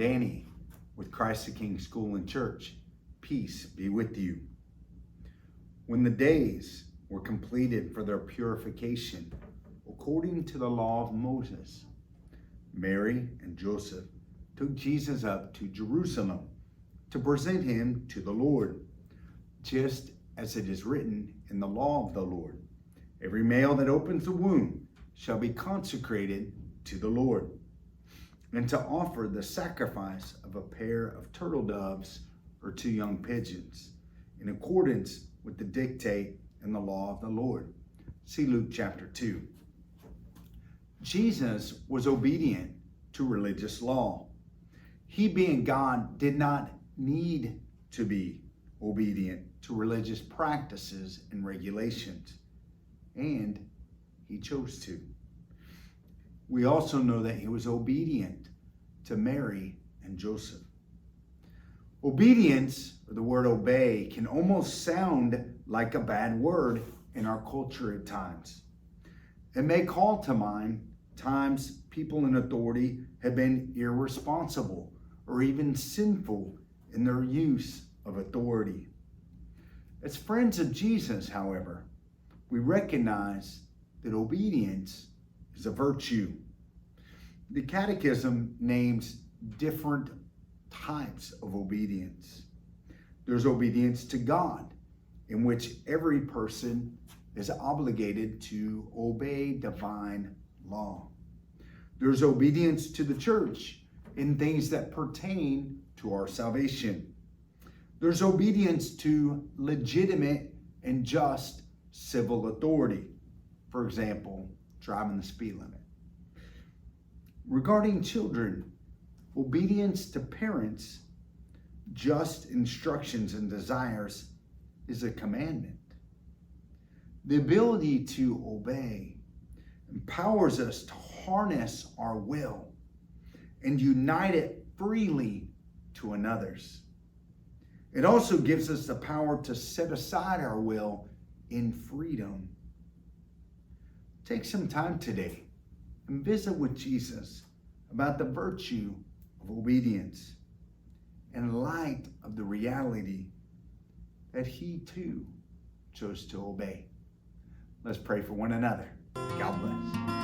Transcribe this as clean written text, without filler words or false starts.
Danny with Christ the King School and Church. Peace be with you. When the days were completed for their purification, according to the law of Moses, Mary and Joseph took Jesus up to Jerusalem to present him to the Lord, just as it is written in the law of the Lord. Every male that opens the womb shall be consecrated to the Lord, and to offer the sacrifice of a pair of turtle doves or 2 young pigeons, in accordance with the dictate in the law of the Lord. See Luke chapter 2. Jesus was obedient to religious law. He, being God, did not need to be obedient to religious practices and regulations, and he chose to. We also know that he was obedient to Mary and Joseph. Obedience, or the word obey, can almost sound like a bad word in our culture at times. It may call to mind times people in authority have been irresponsible or even sinful in their use of authority. As friends of Jesus, however, we recognize that obedience is a virtue. The Catechism names different types of obedience. There's obedience to God, in which every person is obligated to obey divine law. There's obedience to the church in things that pertain to our salvation. There's obedience to legitimate and just civil authority. For example, driving the speed limit. Regarding children, obedience to parents, just instructions and desires is a commandment. The ability to obey empowers us to harness our will and unite it freely to another's. It also gives us the power to set aside our will in freedom. Take some time today and visit with Jesus about the virtue of obedience in light of the reality that he too chose to obey. Let's pray for one another. God bless.